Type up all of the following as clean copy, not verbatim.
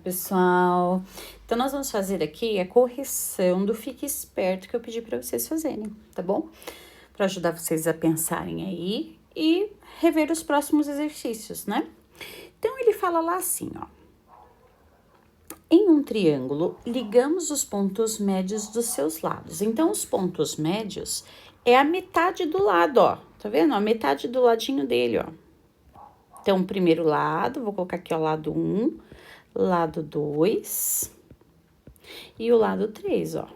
pessoal? Então, nós vamos fazer aqui a correção do Fique Esperto que eu pedi para vocês fazerem, tá bom? Para ajudar vocês a pensarem aí e rever os próximos exercícios, né? Então, ele fala lá assim, ó. Em um triângulo, ligamos os pontos médios dos seus lados. Então, os pontos médios é a metade do lado, ó. Tá vendo? A metade do ladinho dele, ó. Então, o primeiro lado, vou colocar aqui, ó, lado 1, lado 2 e o lado 3, ó.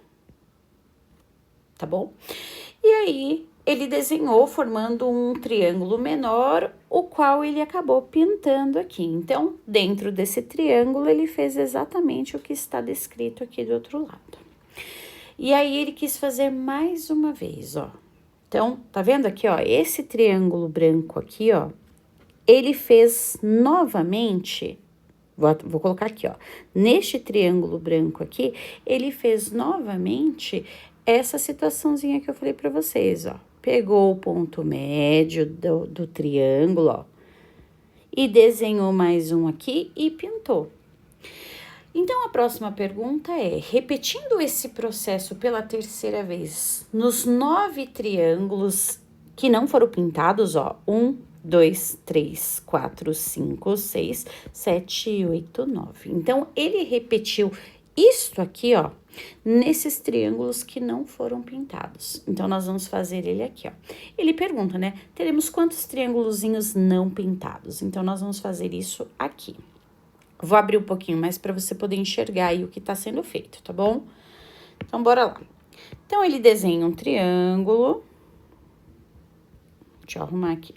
Tá bom? E aí, ele desenhou formando um triângulo menor, o qual ele acabou pintando aqui. Então, dentro desse triângulo, ele fez exatamente o que está descrito aqui do outro lado. E aí, ele quis fazer mais uma vez, ó. Então, tá vendo aqui, ó, esse triângulo branco aqui, ó, ele fez novamente, vou colocar aqui, ó, neste triângulo branco aqui, ele fez novamente essa situaçãozinha que eu falei pra vocês, ó. Pegou o ponto médio do triângulo, ó, e desenhou mais um aqui e pintou. Então, a próxima pergunta é, repetindo esse processo pela terceira vez, nos 9 triângulos que não foram pintados, ó, 1, 2, 3, 4, 5, 6, 7, 8, 9. Então, ele repetiu isto aqui, ó, nesses triângulos que não foram pintados. Então, nós vamos fazer ele aqui, ó. Ele pergunta, né, teremos quantos triângulozinhos não pintados? Então, nós vamos fazer isso aqui. Vou abrir um pouquinho mais para você poder enxergar aí o que tá sendo feito, tá bom? Então, bora lá. Então, ele desenha um triângulo. Deixa eu arrumar aqui.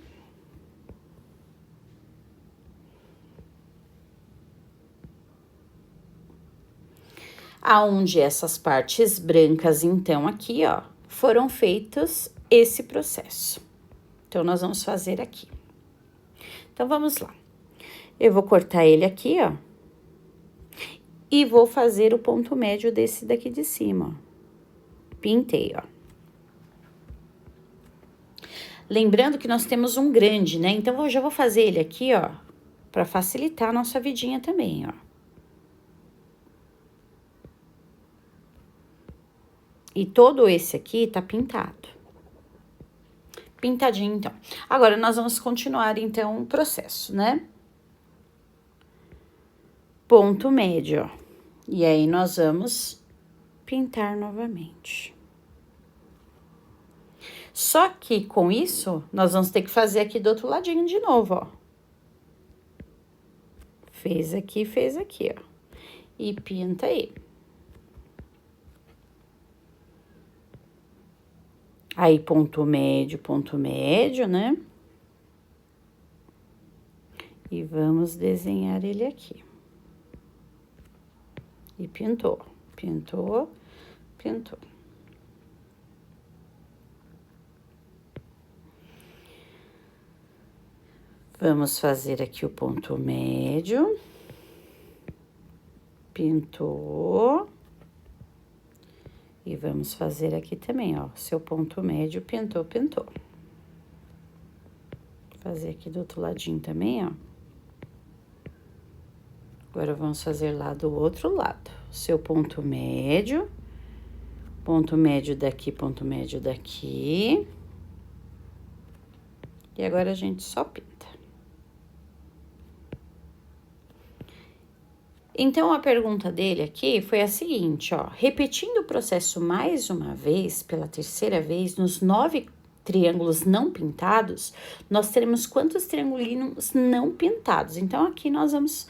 Aonde essas partes brancas, então, aqui, ó, foram feitos esse processo. Então, nós vamos fazer aqui. Então, vamos lá. Eu vou cortar ele aqui, ó. E vou fazer o ponto médio desse daqui de cima, ó. Pintei, ó. Lembrando que nós temos um grande, né? Então, eu já vou fazer ele aqui, ó, pra facilitar a nossa vidinha também, ó. E todo esse aqui tá pintado. Pintadinho, então. Agora, nós vamos continuar, então, o processo, né? Ponto médio, ó. E aí, nós vamos pintar novamente. Só que, com isso, nós vamos ter que fazer aqui do outro ladinho de novo, ó. Fez aqui, ó. E pinta aí. Aí, ponto médio, né? E vamos desenhar ele aqui. E pintou, pintou, pintou. Vamos fazer aqui o ponto médio. Pintou. E vamos fazer aqui também, ó, seu ponto médio, pintou, pintou. Fazer aqui do outro ladinho também, ó. Agora, vamos fazer lá do outro lado. Seu ponto médio daqui, ponto médio daqui. E agora, a gente só pinta. Então, a pergunta dele aqui foi a seguinte, ó. Repetindo o processo mais uma vez, pela terceira vez, nos 9 triângulos não pintados, nós teremos quantos triangulinhos não pintados? Então, aqui nós vamos,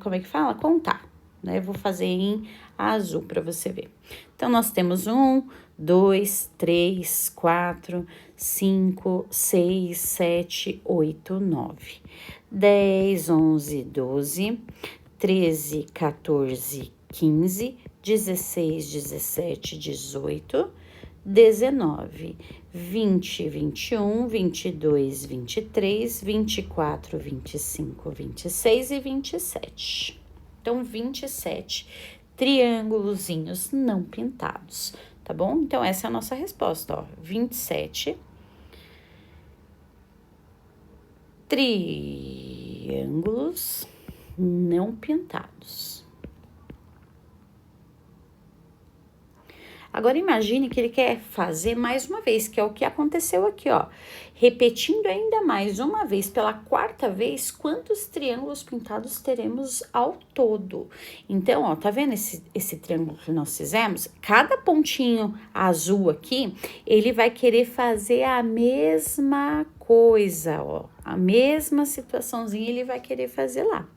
como é que fala? Contar, né? Eu vou fazer em azul para você ver. Então, nós temos 1, 2, 3, 4, 5, 6, 7, 8, 9, 10, 11, 12... 13, 14, 15, 16, 17, 18, 19, 20, 21, 22, 23, 24, 25, 26 e 27. Então, 27 triângulozinhos não pintados, tá bom? Então, essa é a nossa resposta, ó. 27 triângulos não pintados. Agora, imagine que ele quer fazer mais uma vez, que é o que aconteceu aqui, ó. Repetindo ainda mais uma vez, pela quarta vez, quantos triângulos pintados teremos ao todo? Então, ó, tá vendo esse triângulo que nós fizemos? Cada pontinho azul aqui, ele vai querer fazer a mesma coisa, ó. A mesma situaçãozinha ele vai querer fazer lá.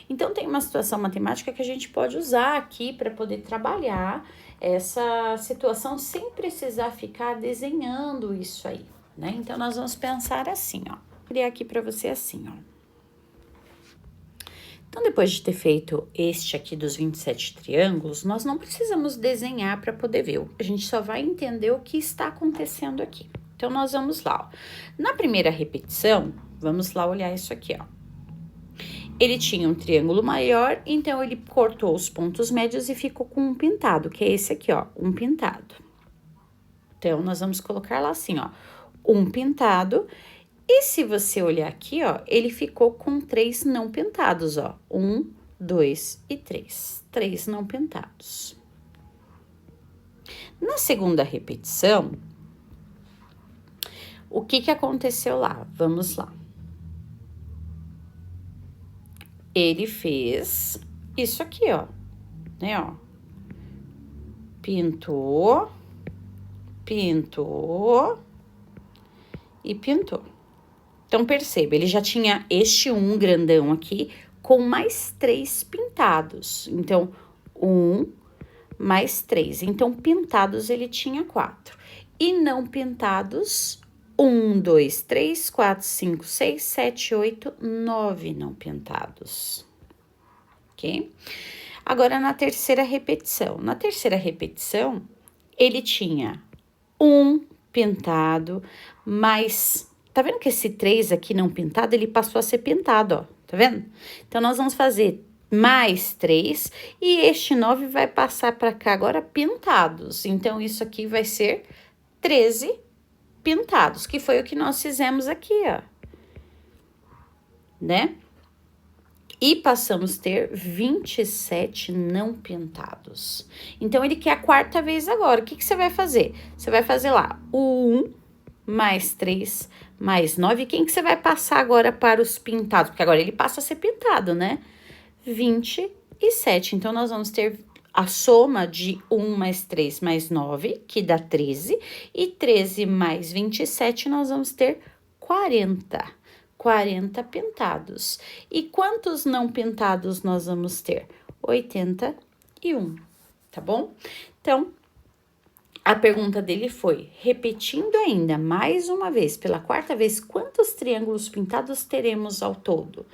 Então, tem uma situação matemática que a gente pode usar aqui para poder trabalhar essa situação sem precisar ficar desenhando isso aí, né? Então, nós vamos pensar assim, ó. Vou criar aqui para você assim, ó. Então, depois de ter feito este aqui dos 27 triângulos, nós não precisamos desenhar para poder ver. A gente só vai entender o que está acontecendo aqui. Então, nós vamos lá, ó. Na primeira repetição, vamos lá olhar isso aqui, ó. Ele tinha um triângulo maior, então ele cortou os pontos médios e ficou com um pintado, que é esse aqui, ó, um pintado. Então, nós vamos colocar lá assim, ó, um pintado. E se você olhar aqui, ó, ele ficou com 3 não pintados, ó. 1, 2 e 3. 3 não pintados. Na segunda repetição, o que aconteceu lá? Vamos lá. Ele fez isso aqui, ó, né, ó. Pintou, pintou e pintou. Então, perceba, ele já tinha este um grandão aqui com mais 3 pintados. Então, 1 mais 3. Então, pintados ele tinha 4. E não pintados, 1, 2, 3, 4, 5, 6, 7, 8, 9 não pintados, ok? Agora, na terceira repetição. Na terceira repetição, ele tinha um pintado, mais... Tá vendo que esse 3 aqui não pintado, ele passou a ser pintado, ó, tá vendo? Então, nós vamos fazer mais 3 e este 9 vai passar para cá agora pintados. Então, isso aqui vai ser 13 pintados, que foi o que nós fizemos aqui, ó, né? E passamos a ter 27 não pintados. Então, ele quer a quarta vez agora. O que você vai fazer? Você vai fazer lá o 1 mais 3 mais 9. Quem que você vai passar agora para os pintados? Porque agora ele passa a ser pintado, né? 27. Então, nós vamos ter a soma de 1 mais 3 mais 9, que dá 13. E 13 mais 27, nós vamos ter 40. 40 pintados. E quantos não pintados nós vamos ter? 81, tá bom? Então, a pergunta dele foi, repetindo ainda mais uma vez, pela quarta vez, quantos triângulos pintados teremos ao todo?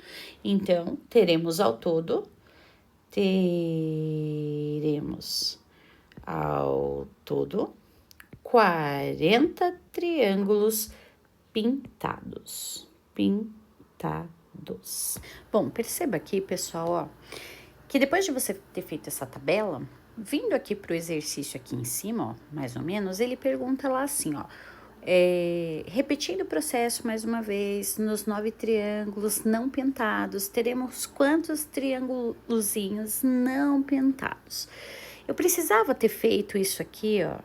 Então, teremos ao todo 40 triângulos pintados. Bom, perceba aqui, pessoal, ó, que depois de você ter feito essa tabela, vindo aqui pro exercício aqui em cima, ó, mais ou menos, ele pergunta lá assim, ó, repetindo o processo mais uma vez, nos 9 triângulos não pintados, teremos quantos triângulozinhos não pintados? Eu precisava ter feito isso aqui, ó.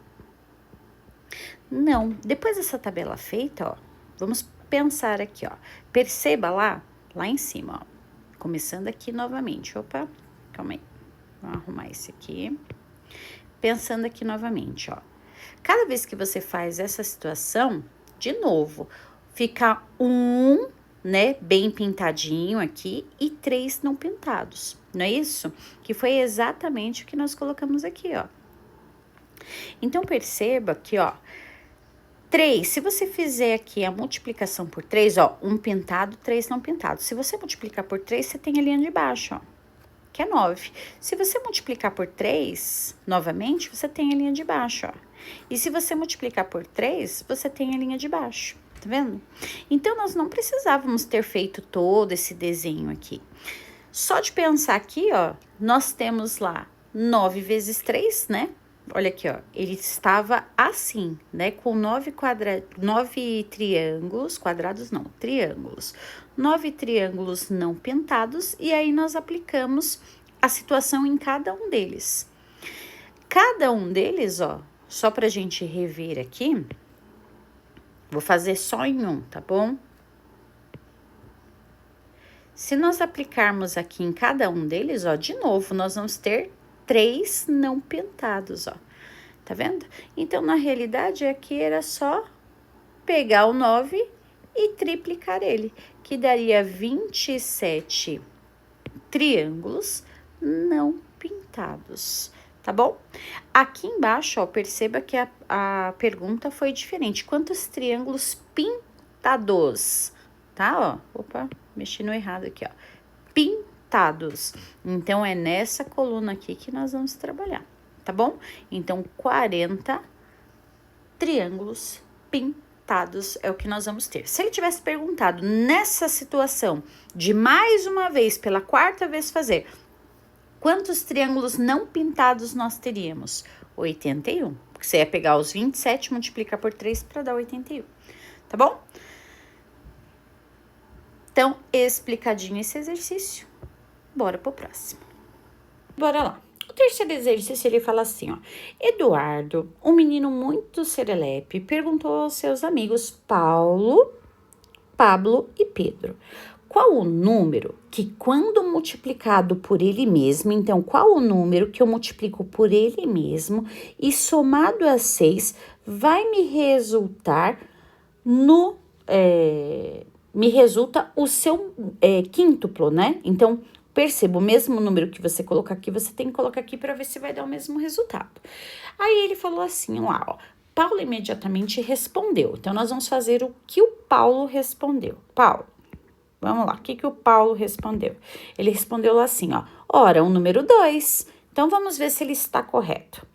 Não, depois dessa tabela feita, ó, vamos pensar aqui, ó. Perceba lá em cima, ó. Começando aqui novamente. Opa, calma aí. Vamos arrumar esse aqui. Pensando aqui novamente, ó. Cada vez que você faz essa situação, de novo, fica um, né, bem pintadinho aqui e 3 não pintados. Não é isso? Que foi exatamente o que nós colocamos aqui, ó. Então, perceba que, ó, 3, se você fizer aqui a multiplicação por 3, ó, um pintado, 3 não pintados. Se você multiplicar por 3, você tem a linha de baixo, ó, que é 9. Se você multiplicar por 3, novamente, você tem a linha de baixo, ó. E se você multiplicar por 3, você tem a linha de baixo, tá vendo? Então, nós não precisávamos ter feito todo esse desenho aqui. Só de pensar aqui, ó, nós temos lá 9 vezes 3, né? olha aqui, ó, ele estava assim, né, com 9 triângulos, quadrados não, triângulos, 9 triângulos não pintados, e aí nós aplicamos a situação em cada um deles. Cada um deles, ó, só pra gente rever aqui, vou fazer só em um, tá bom? Se nós aplicarmos aqui em cada um deles, ó, de novo, nós vamos ter 3 não pintados, ó. Tá vendo? Então, na realidade, aqui era só pegar o 9 e triplicar ele, que daria 27 triângulos não pintados, tá bom? Aqui embaixo, ó, perceba que a pergunta foi diferente. Quantos triângulos pintados? Tá, ó. Opa, mexi no errado aqui, ó. Pintados. Então, é nessa coluna aqui que nós vamos trabalhar, tá bom? Então, 40 triângulos pintados é o que nós vamos ter. Se ele tivesse perguntado nessa situação, de mais uma vez, pela quarta vez fazer, quantos triângulos não pintados nós teríamos? 81. Porque você ia pegar os 27 e multiplicar por 3 para dar 81. Tá bom? Então, explicadinho esse exercício. Bora pro próximo. Bora lá. O terceiro exercício, ele fala assim, ó. Eduardo, um menino muito serelepe, perguntou aos seus amigos Paulo, Pablo e Pedro. Qual o número que, quando multiplicado por ele mesmo, então, qual o número que eu multiplico por ele mesmo e somado a 6 vai me resultar no... me resulta o seu quíntuplo, né? Então, perceba, o mesmo número que você colocar aqui, você tem que colocar aqui para ver se vai dar o mesmo resultado. Aí ele falou assim, lá, ó. Paulo imediatamente respondeu. Então, nós vamos fazer o que o Paulo respondeu. Paulo, vamos lá, o que o Paulo respondeu? Ele respondeu assim, ó. Ora, o número 2. Então, vamos ver se ele está correto.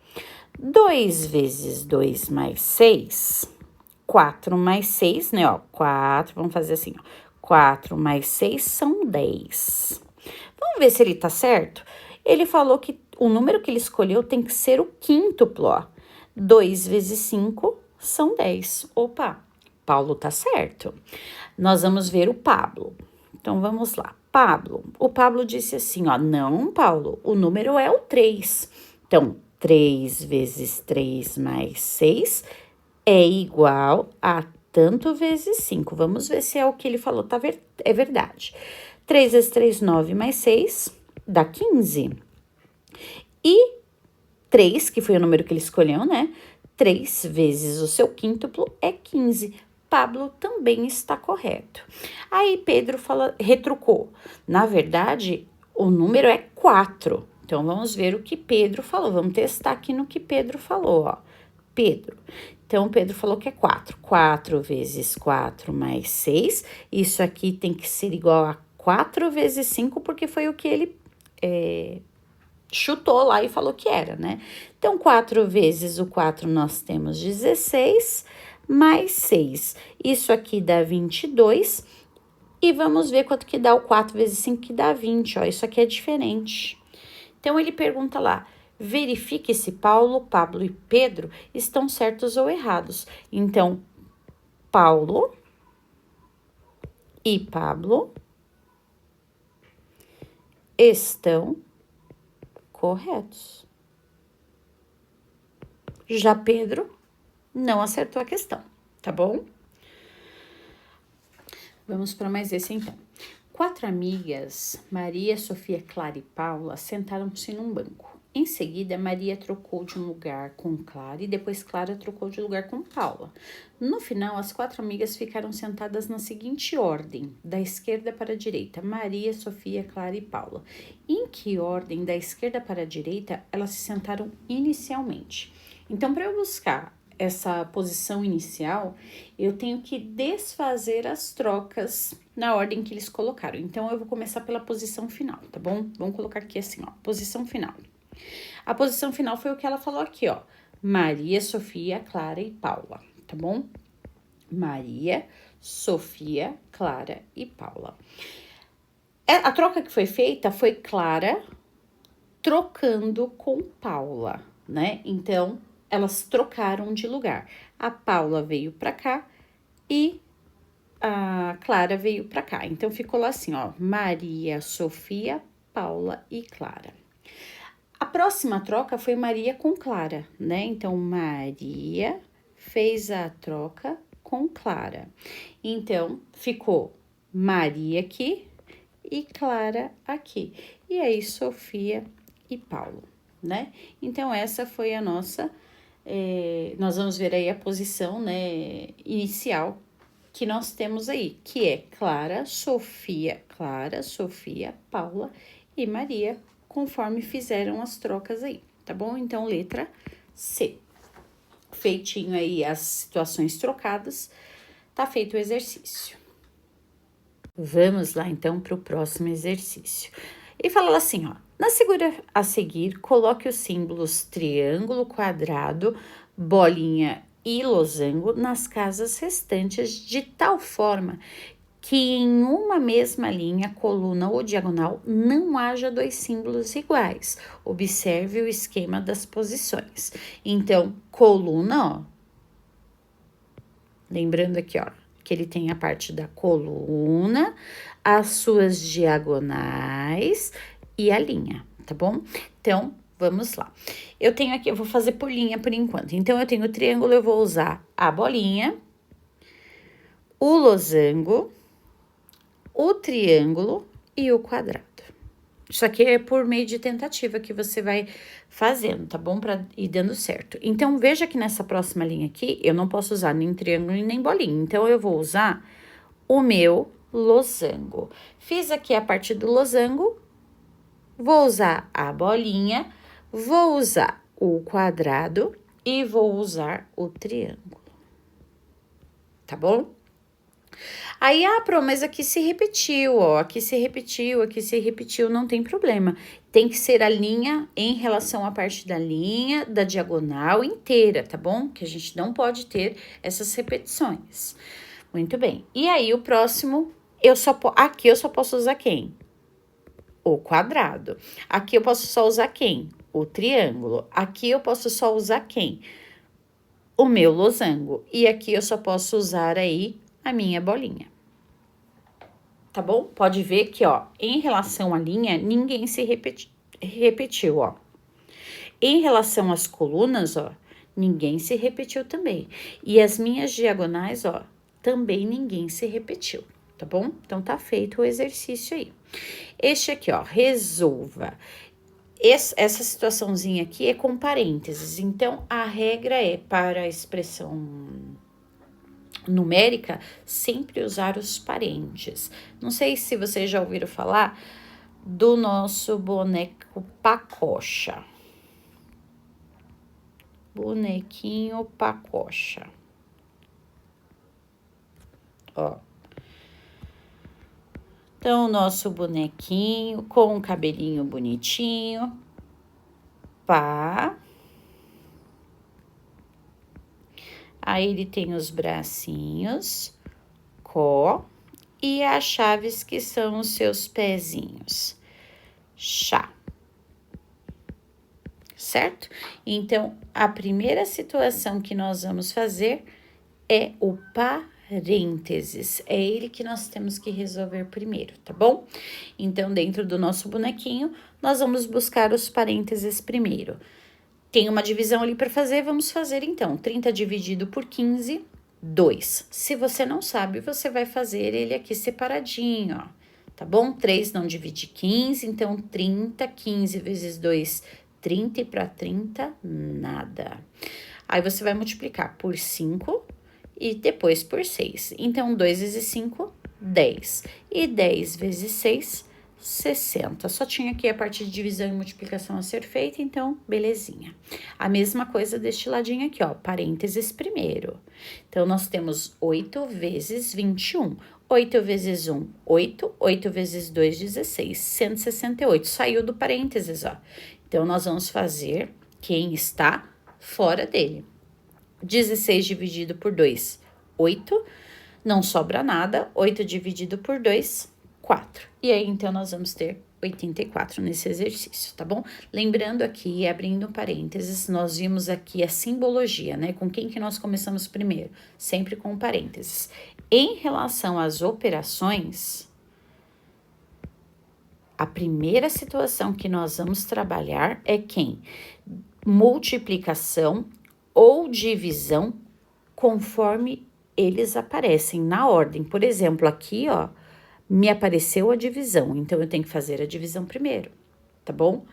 2 vezes 2 mais 6... 4 mais 6, né, ó, 4, vamos fazer assim, ó, 4 mais 6 são 10. Vamos ver se ele tá certo? Ele falou que o número que ele escolheu tem que ser o quíntuplo, ó. 2 vezes 5 são 10. Opa, Paulo tá certo. Nós vamos ver o Pablo. Então, vamos lá. Pablo, o Pablo disse assim, ó, não, Paulo, o número é o 3. Então, 3 vezes 3 mais 6 é igual a tanto vezes 5. Vamos ver se é o que ele falou, é verdade. 3 vezes 3, 9 mais 6, dá 15. E 3, que foi o número que ele escolheu, né? 3 vezes o seu quíntuplo é 15. Pablo também está correto. Aí Pedro retrucou. Na verdade, o número é 4. Então, vamos ver o que Pedro falou. Vamos testar aqui no que Pedro falou, ó. Pedro. Então, Pedro falou que é 4. 4 vezes 4 mais 6. Isso aqui tem que ser igual a 4 vezes 5, porque foi o que ele chutou lá e falou que era, né? Então, 4 vezes o 4 nós temos 16, mais 6. Isso aqui dá 22. E vamos ver quanto que dá o 4 vezes 5, que dá 20, ó. Isso aqui é diferente. Então, ele pergunta lá, verifique se Paulo, Pablo e Pedro estão certos ou errados. Então, Paulo e Pablo estão corretos. Já Pedro não acertou a questão, tá bom? Vamos para mais esse então. 4 amigas, Maria, Sofia, Clara e Paula, sentaram-se num banco. Em seguida, Maria trocou de um lugar com Clara e depois Clara trocou de lugar com Paula. No final, as 4 amigas ficaram sentadas na seguinte ordem, da esquerda para a direita, Maria, Sofia, Clara e Paula. Em que ordem, da esquerda para a direita, elas se sentaram inicialmente? Então, para eu buscar essa posição inicial, eu tenho que desfazer as trocas na ordem que eles colocaram. Então, eu vou começar pela posição final, tá bom? Vamos colocar aqui assim, ó, posição final. A posição final foi o que ela falou aqui, ó. Maria, Sofia, Clara e Paula, tá bom? Maria, Sofia, Clara e Paula. A troca que foi feita foi Clara trocando com Paula, né? Então, elas trocaram de lugar. A Paula veio pra cá e a Clara veio pra cá. Então, ficou lá assim, ó, Maria, Sofia, Paula e Clara. A próxima troca foi Maria com Clara, né? Então, Maria fez a troca com Clara. Então, ficou Maria aqui e Clara aqui. E aí, Sofia e Paulo, né? Então, essa foi a nossa... nós vamos ver aí a posição, né, inicial que nós temos aí, que é Clara, Sofia, Paula e Maria, conforme fizeram as trocas aí, tá bom? Então, letra C. Feitinho aí as situações trocadas, tá feito o exercício. Vamos lá, então, para o próximo exercício. E fala assim, ó, na figura a seguir, coloque os símbolos triângulo, quadrado, bolinha e losango nas casas restantes de tal forma que em uma mesma linha, coluna ou diagonal não haja dois símbolos iguais. Observe o esquema das posições. Então, coluna, ó, lembrando aqui, ó, que ele tem a parte da coluna, as suas diagonais e a linha, tá bom? Então, vamos lá. Eu tenho aqui, eu vou fazer por linha por enquanto. Então, eu tenho o triângulo, eu vou usar a bolinha, o losango, o triângulo e o quadrado. Isso aqui é por meio de tentativa que você vai fazendo, tá bom? Pra ir dando certo. Então, veja que nessa próxima linha aqui, eu não posso usar nem triângulo e nem bolinha. Então, eu vou usar o meu losango. Fiz aqui a parte do losango, vou usar a bolinha, vou usar o quadrado e vou usar o triângulo. Tá bom? Aí, mas aqui se repetiu, ó, aqui se repetiu, não tem problema. Tem que ser a linha em relação à parte da linha, da diagonal inteira, tá bom? Que a gente não pode ter essas repetições. Muito bem. E aí, o próximo, aqui eu só posso usar quem? O quadrado. Aqui eu posso só usar quem? O triângulo. Aqui eu posso só usar quem? O meu losango. E aqui eu só posso usar aí a minha bolinha. Tá bom? Pode ver que, ó, em relação à linha, ninguém se repetiu, ó. Em relação às colunas, ó, ninguém se repetiu também. E as minhas diagonais, ó, também ninguém se repetiu, tá bom? Então, tá feito o exercício aí. Este aqui, ó, resolva. Essa situaçãozinha aqui é com parênteses. Então, a regra é para a expressão numérica, sempre usar os parênteses. Não sei se vocês já ouviram falar do nosso boneco Pacocha. Bonequinho Pacocha. Ó. Então, o nosso bonequinho com o cabelinho bonitinho. Pá. Aí, ele tem os bracinhos, có, e as chaves que são os seus pezinhos, chá. Certo? Então, a primeira situação que nós vamos fazer é o parênteses. É ele que nós temos que resolver primeiro, tá bom? Então, dentro do nosso bonequinho, nós vamos buscar os parênteses primeiro. Tem uma divisão ali para fazer, vamos fazer então. 30 dividido por 15, 2. Se você não sabe, você vai fazer ele aqui separadinho, ó. Tá bom? 3 não divide 15, então 30, 15 vezes 2, 30 e para 30, nada. Aí, você vai multiplicar por 5 e depois por 6. Então, 2 vezes 5, 10. E 10 vezes 6, 60. Só tinha aqui a parte de divisão e multiplicação a ser feita, então, belezinha. A mesma coisa deste ladinho aqui, ó, parênteses primeiro. Então, nós temos 8 vezes 21. 8 vezes 1, 8. 8 vezes 2, 16. 168. Saiu do parênteses, ó. Então, nós vamos fazer quem está fora dele. 16 dividido por 2, 8. Não sobra nada. 8 dividido por 2, 4. E aí, então, nós vamos ter 84 nesse exercício, tá bom? Lembrando aqui, abrindo parênteses, nós vimos aqui a simbologia, né? Com quem que nós começamos primeiro? Sempre com parênteses. Em relação às operações, a primeira situação que nós vamos trabalhar é quem? Multiplicação ou divisão, conforme eles aparecem na ordem. Por exemplo, aqui, ó, me apareceu a divisão, então eu tenho que fazer a divisão primeiro, tá bom?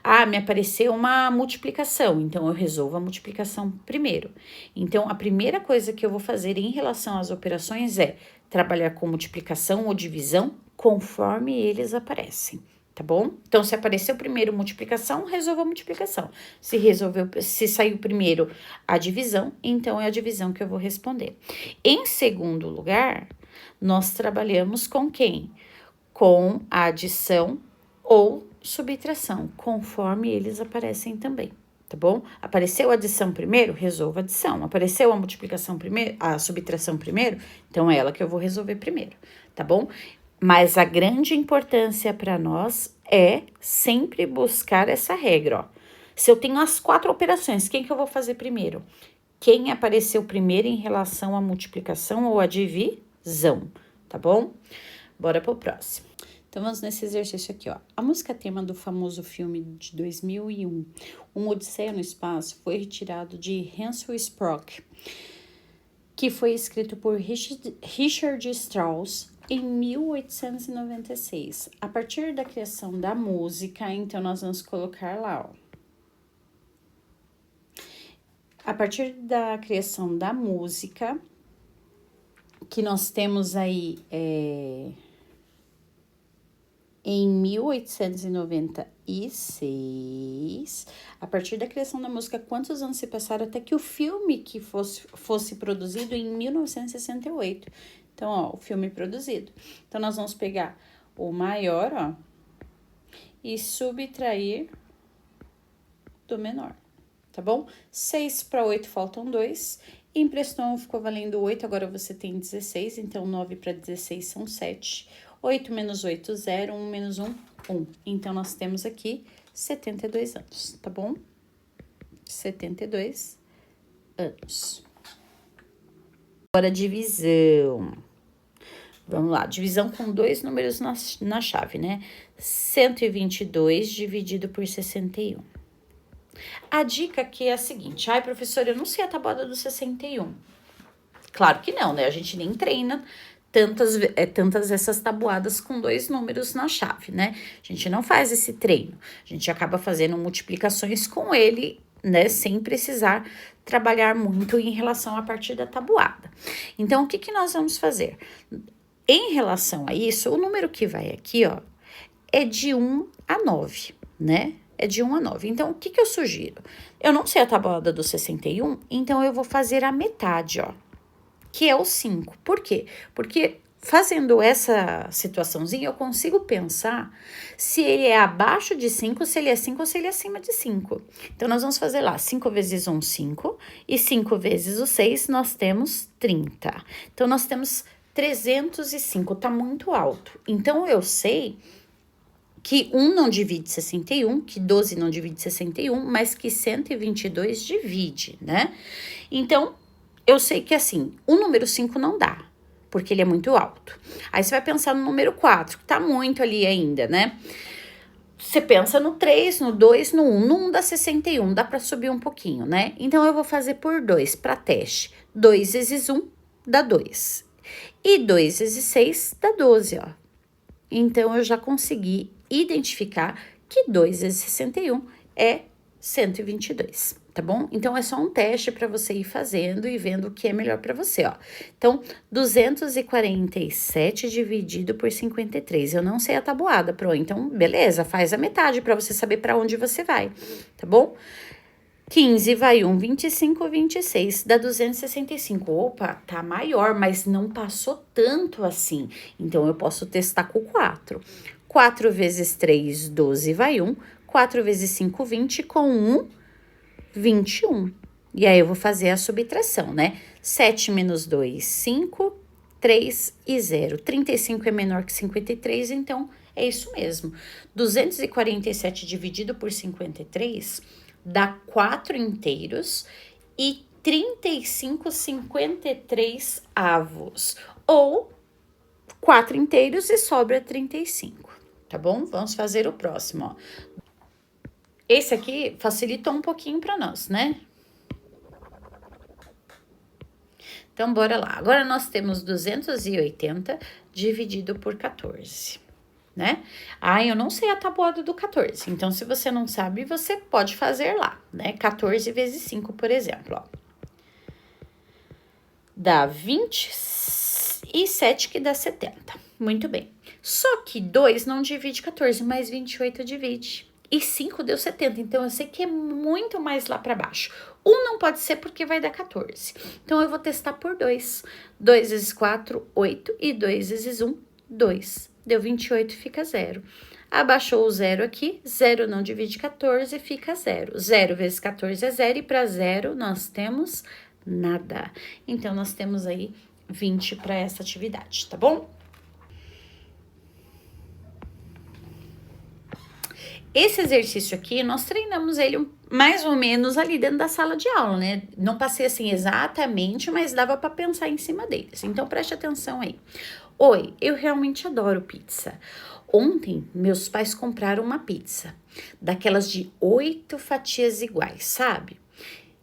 Ah, me apareceu uma multiplicação, então eu resolvo a multiplicação primeiro. Então, a primeira coisa que eu vou fazer em relação às operações é trabalhar com multiplicação ou divisão conforme eles aparecem, tá bom? Então, se apareceu primeiro multiplicação, resolva a multiplicação. Se saiu primeiro a divisão, então é a divisão que eu vou responder. Em segundo lugar, nós trabalhamos com quem? Com a adição ou subtração, conforme eles aparecem também, tá bom? Apareceu a adição primeiro, resolva a adição. Apareceu a multiplicação primeiro, a subtração primeiro, então é ela que eu vou resolver primeiro, tá bom? Mas a grande importância para nós é sempre buscar essa regra, ó. Se eu tenho as 4 operações, quem que eu vou fazer primeiro? Quem apareceu primeiro em relação à multiplicação ou à divisão, tá bom? Bora pro próximo. Então, vamos nesse exercício aqui, ó. A música tema do famoso filme de 2001, Uma Odisseia no Espaço, foi retirado de Hansel Sprock, que foi escrito por Richard Strauss em 1896. A partir da criação da música, então, nós vamos colocar lá, ó. A partir da criação da música, que nós temos aí em 1896, a partir da criação da música, quantos anos se passaram até que o filme que fosse produzido em 1968? Então, ó, o filme produzido. Então, nós vamos pegar o maior, ó, e subtrair do menor, tá bom? 6 para 8 faltam 2. Emprestou 1 ficou valendo 8, agora você tem 16, então 9 para 16 são 7. 8 menos 8, 0, 1 menos 1, 1. Então, nós temos aqui 72 anos, tá bom? 72 anos. Agora, divisão. Vamos lá, divisão com 2 números na chave, né? 122 dividido por 61. A dica aqui é a seguinte: ai, professora, eu não sei a tabuada do 61. Claro que não, né? A gente nem treina tantas essas tabuadas com 2 números na chave, né? A gente não faz esse treino. A gente acaba fazendo multiplicações com ele, né? Sem precisar trabalhar muito em relação à parte da tabuada. Então, o que que nós vamos fazer? Em relação a isso, o número que vai aqui, ó, é de 1 a 9, né? É de 1 a 9. Então, o que que eu sugiro? Eu não sei a tabuada do 61, então eu vou fazer a metade, ó, que é o 5. Por quê? Porque fazendo essa situaçãozinha, eu consigo pensar se ele é abaixo de 5, se ele é 5 ou se ele é acima de 5. Então, nós vamos fazer lá, 5 vezes 1, 5, e 5 vezes o 6, nós temos 30. Então, nós temos 305, tá muito alto. Então, eu sei que 1 não divide 61, que 12 não divide 61, mas que 122 divide, né? Então, eu sei que assim, o número 5 não dá, porque ele é muito alto. Aí você vai pensar no número 4, que tá muito ali ainda, né? Você pensa no 3, no 2, no 1. No 1 dá 61, dá pra subir um pouquinho, né? Então, eu vou fazer por 2, pra teste. 2 vezes 1 dá 2. E 2 vezes 6 dá 12, ó. Então, eu já consegui identificar que 2 vezes 61 é 122, tá bom? Então, é só um teste para você ir fazendo e vendo o que é melhor para você, ó. Então, 247 dividido por 53. Eu não sei a tabuada, então, beleza, faz a metade para você saber para onde você vai, tá bom? 15 vai 1, 25, 26, dá 265. Opa, tá maior, mas não passou tanto assim. Então, eu posso testar com 4. 4 vezes 3, 12 vai 1. 4 vezes 5, 20. Com 1, 21. E aí, eu vou fazer a subtração, né? 7 menos 2, 5. 3 e 0. 35 é menor que 53, então É isso mesmo. 247 dividido por 53 dá 4 inteiros e 35,53 avos. Ou 4 inteiros e sobra 35, tá bom? Vamos fazer o próximo, ó. Esse aqui facilitou um pouquinho para nós, né? Então, bora lá. Agora, nós temos 280 dividido por 14, né? Ah, eu não sei a tabuada do 14. Então, se você não sabe, você pode fazer lá, né? 14 vezes 5, por exemplo, ó. Dá 27, que dá 70. Muito bem. Só que 2 não divide 14, mas 28 divide. E 5 deu 70, então eu sei que é muito mais lá para baixo. 1 não pode ser porque vai dar 14. Então, eu vou testar por 2. 2 vezes 4, 8. E 2 vezes 1, 2. Deu 28, fica 0. Abaixou o 0 aqui. 0 não divide 14, fica 0. 0 vezes 14 é 0. E para 0, nós temos nada. Então, nós temos aí 20 para essa atividade, tá bom? Esse exercício aqui, nós treinamos ele mais ou menos ali dentro da sala de aula, né? Não passei assim exatamente, mas dava para pensar em cima deles. Então, preste atenção aí. Oi, eu realmente adoro pizza. Ontem, meus pais compraram uma pizza, daquelas de 8 fatias iguais, sabe?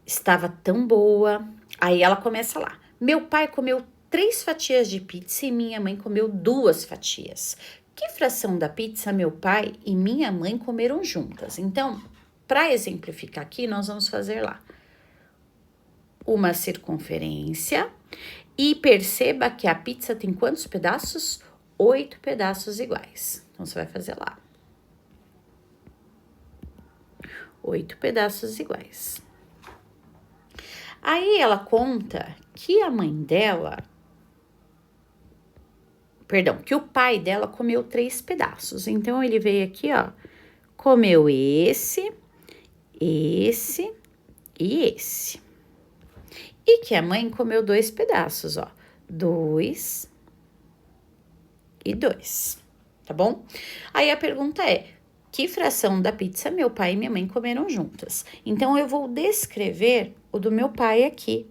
Estava tão boa. Aí ela começa lá. Meu pai comeu 3 fatias de pizza e minha mãe comeu 2 fatias. Que fração da pizza meu pai e minha mãe comeram juntas? Então, para exemplificar aqui, nós vamos fazer lá uma circunferência e perceba que a pizza tem quantos pedaços? 8 pedaços iguais. Então, você vai fazer lá 8 pedaços iguais. Aí, ela conta que a mãe dela... Perdão, que o pai dela comeu 3 pedaços. Então, ele veio aqui, ó, comeu esse e esse. E que a mãe comeu 2 pedaços, ó, 2 e 2, tá bom? Aí, a pergunta é, que fração da pizza meu pai e minha mãe comeram juntas? Então, eu vou descrever o do meu pai aqui,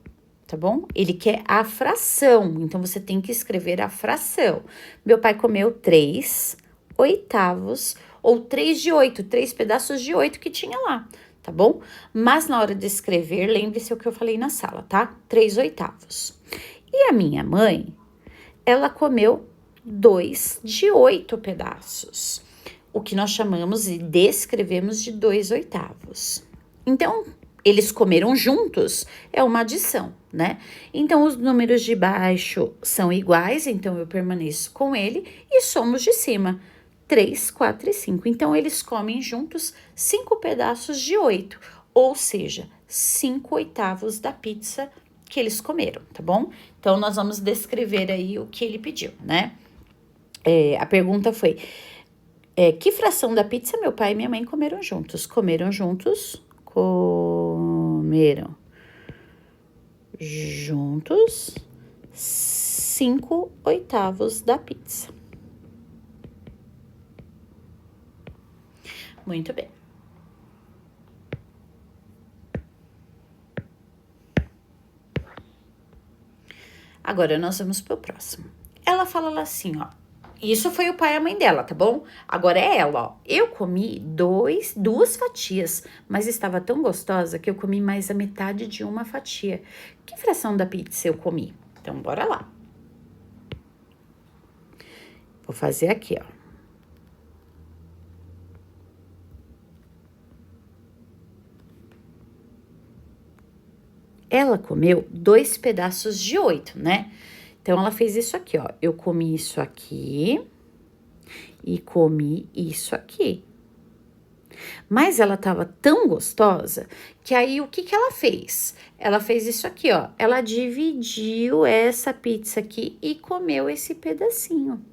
tá bom? Ele quer a fração, então você tem que escrever a fração. Meu pai comeu 3 oitavos, ou 3 de 8, 3 pedaços de 8 que tinha lá, tá bom? Mas na hora de escrever, lembre-se o que eu falei na sala, tá? 3 oitavos. E a minha mãe, ela comeu 2 de 8 pedaços, o que nós chamamos e descrevemos de 2 oitavos. Então, eles comeram juntos, é uma adição, né? Então, os números de baixo são iguais, então eu permaneço com ele, e somos de cima, 3, 4 e 5. Então, eles comem juntos 5 pedaços de 8, ou seja, 5 oitavos da pizza que eles comeram, tá bom? Então, nós vamos descrever aí o que ele pediu, né? A pergunta foi, que fração da pizza meu pai e minha mãe comeram juntos? Comeram juntos 5 oitavos da pizza. Muito bem. Agora, nós vamos pro próximo. Ela fala lá assim, ó. Isso foi o pai e a mãe dela, tá bom? Agora é ela, ó. Eu comi 2 fatias, mas estava tão gostosa que eu comi mais a metade de uma fatia. Que fração da pizza eu comi? Então, bora lá. Vou fazer aqui, ó. Ela comeu 2 pedaços de 8, né? Então, ela fez isso aqui, ó. Eu comi isso aqui e comi isso aqui. Mas ela tava tão gostosa que aí o que ela fez? Ela fez isso aqui, ó. Ela dividiu essa pizza aqui e comeu esse pedacinho.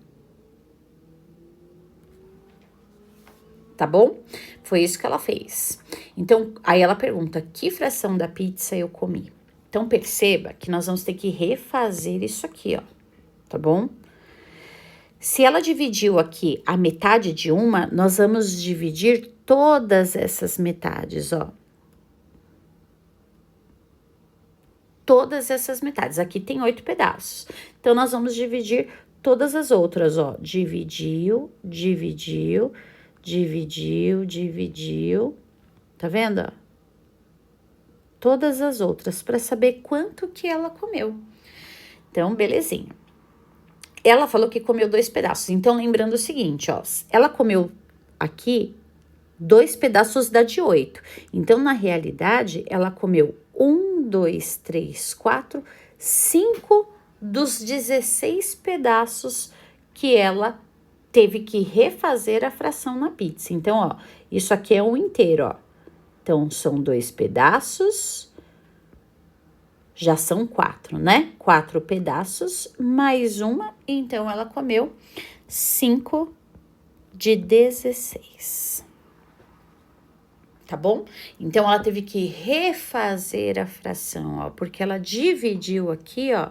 Tá bom? Foi isso que ela fez. Então, aí ela pergunta, que fração da pizza eu comi? Então, perceba que nós vamos ter que refazer isso aqui, ó, tá bom? Se ela dividiu aqui a metade de uma, nós vamos dividir todas essas metades, ó. Todas essas metades. Aqui tem 8 pedaços. Então, nós vamos dividir todas as outras, ó. Dividiu, dividiu, dividiu, dividiu. Tá vendo, ó? Todas as outras, para saber quanto que ela comeu. Então, belezinha. Ela falou que comeu 2 pedaços. Então, lembrando o seguinte, ó. Ela comeu aqui 2 pedaços dá de 8. Então, na realidade, ela comeu 1, 2, 3, 4, 5 dos 16 pedaços que ela teve que refazer a fração na pizza. Então, ó, isso aqui é um inteiro, ó. Então, são 2 pedaços... Já são 4, né? 4 pedaços, mais uma. Então, ela comeu 5 de 16. Tá bom? Então, ela teve que refazer a fração, ó. Porque ela dividiu aqui, ó.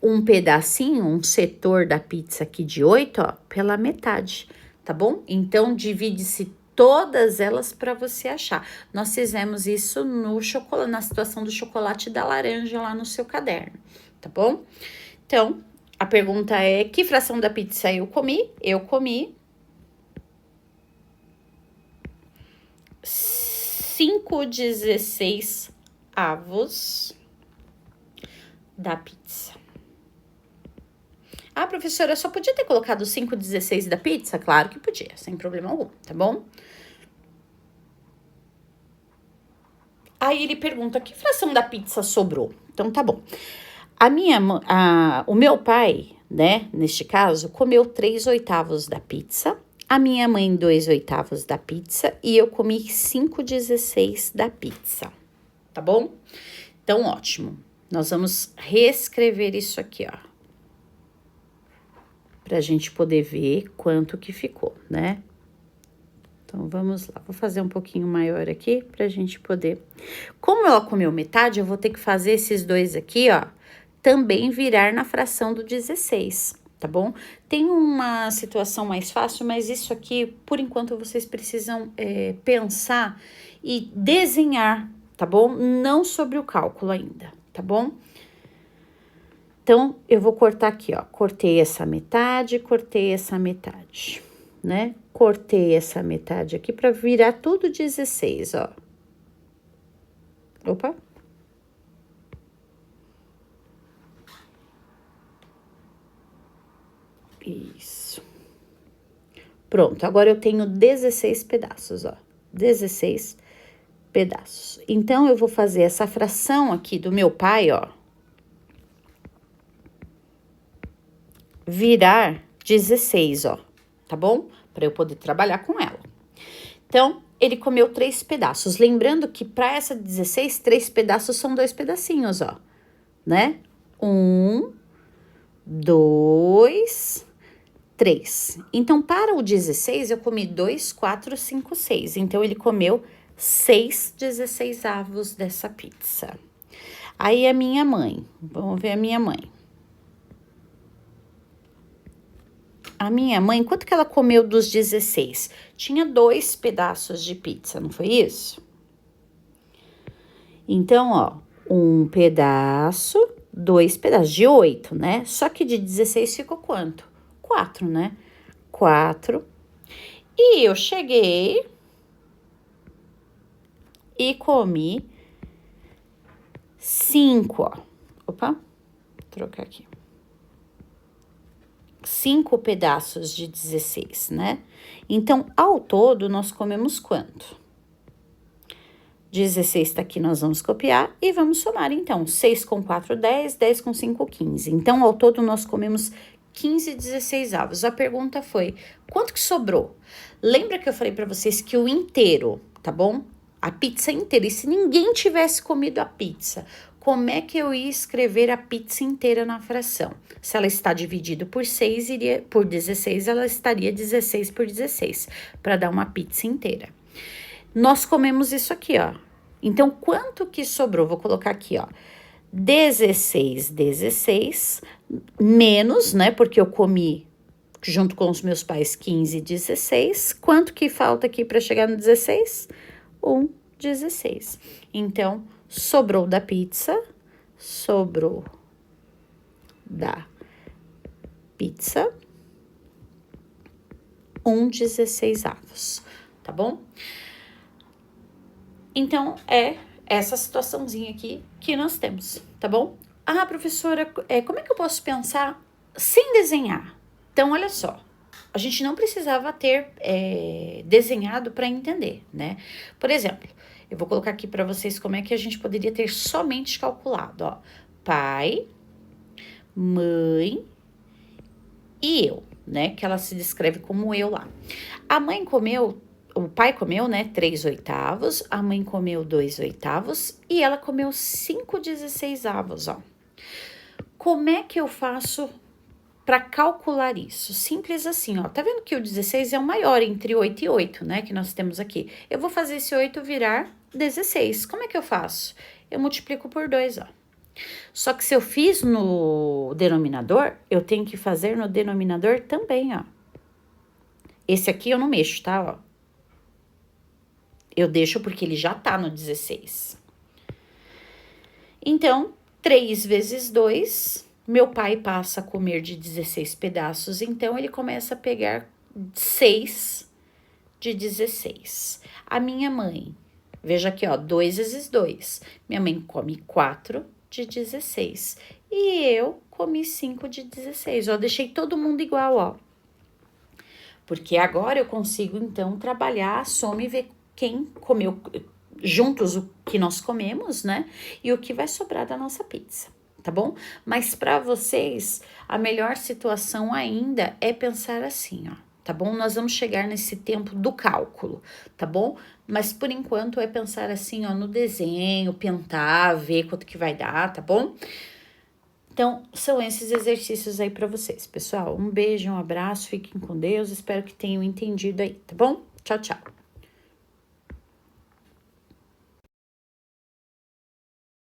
Um pedacinho, um setor da pizza aqui de 8, ó. Pela metade, tá bom? Então, divide-se todas elas para você achar. Nós fizemos isso no chocolate, na situação do chocolate da laranja lá no seu caderno, tá bom? Então, a pergunta é: que fração da pizza eu comi? Eu comi 5/16 da pizza. Ah, professora, eu só podia ter colocado 5/16 da pizza? Claro que podia, sem problema algum, tá bom? Aí ele pergunta: que fração da pizza sobrou? Então, tá bom. O meu pai, né, neste caso, comeu 3/8 da pizza. A minha mãe, 2/8 da pizza. E eu comi 5/16 da pizza. Tá bom? Então, ótimo. Nós vamos reescrever isso aqui, ó. Pra gente poder ver quanto que ficou, né? Então, vamos lá. Vou fazer um pouquinho maior aqui pra gente poder... Como ela comeu metade, eu vou ter que fazer esses dois aqui, ó, também virar na fração do 16, tá bom? Tem uma situação mais fácil, mas isso aqui, por enquanto, vocês precisam pensar e desenhar, tá bom? Não sobre o cálculo ainda, tá bom? Então, eu vou cortar aqui, ó. Cortei essa metade, né? Cortei essa metade aqui para virar tudo 16, ó. Opa. Isso. Pronto, agora eu tenho 16 pedaços, ó. 16 pedaços. Então, eu vou fazer essa fração aqui do meu pai, ó. Virar 16, ó. Tá bom? Para eu poder trabalhar com ela. Então, ele comeu 3 pedaços. Lembrando que para essa 16, 3 pedaços são 2 pedacinhos, ó. Né? 1, 2, 3. Então, para o 16, eu comi 2, 4, 5, 6. Então, ele comeu 6/16 dessa pizza. Aí, a minha mãe. Vamos ver a minha mãe. A minha mãe, quanto que ela comeu dos 16? Tinha 2 pedaços de pizza, não foi isso? Então, ó, 1 pedaço, 2 pedaços, de 8, né? Só que de 16 ficou quanto? 4, né? 4. E eu cheguei e comi 5, ó. Opa, vou trocar aqui. 5 pedaços de 16, né? Então, ao todo, nós comemos quanto? 16 tá aqui, nós vamos copiar e vamos somar, então. 6 com 4, 10, 10 com 5, 15. Então, ao todo, nós comemos 15/16. A pergunta foi, quanto que sobrou? Lembra que eu falei pra vocês que o inteiro, tá bom? A pizza inteira. E se ninguém tivesse comido a pizza, como é que eu ia escrever a pizza inteira na fração? Se ela está dividida por 6, por 16, ela estaria 16/16, para dar uma pizza inteira. Nós comemos isso aqui, ó. Então, quanto que sobrou? Vou colocar aqui, ó. 16, 16, menos, né? Porque eu comi junto com os meus pais 15, 16. Quanto que falta aqui para chegar no 16? 16. Então, sobrou da pizza, sobrou da pizza 16avos, tá bom? Então, é essa situaçãozinha aqui que nós temos, tá bom? Ah, professora, como é que eu posso pensar sem desenhar? Então, olha só, a gente não precisava ter desenhado para entender, né? Por exemplo, eu vou colocar aqui para vocês como é que a gente poderia ter somente calculado, ó. Pai, mãe e eu, né? Que ela se descreve como eu lá. A mãe comeu, o pai comeu, né? 3/8, a mãe comeu 2/8 e ela comeu 5/16avos, ó. Como é que eu faço para calcular isso? Simples assim, ó. Tá vendo que o 16 é o maior entre 8 e 8, né? Que nós temos aqui. Eu vou fazer esse 8 virar 16. Como é que eu faço? Eu multiplico por 2, ó. Só que se eu fiz no denominador, eu tenho que fazer no denominador também, ó. Esse aqui eu não mexo, tá, ó. Eu deixo porque ele já tá no 16. Então, 3 vezes 2, meu pai passa a comer de 16 pedaços, então ele começa a pegar 6 de 16. A minha mãe, veja aqui, ó, 2 vezes 2. Minha mãe come 4 de 16. E eu comi 5 de 16. Ó, deixei todo mundo igual, ó. Porque agora eu consigo, então, trabalhar a soma e ver quem comeu juntos o que nós comemos, né? E o que vai sobrar da nossa pizza, tá bom? Mas para vocês, a melhor situação ainda é pensar assim, ó, tá bom? Nós vamos chegar nesse tempo do cálculo, tá bom? Mas por enquanto é pensar assim, ó, no desenho, pintar, ver quanto que vai dar, tá bom? Então, são esses exercícios aí para vocês, pessoal. Um beijo, um abraço, fiquem com Deus, espero que tenham entendido aí, tá bom? Tchau, tchau.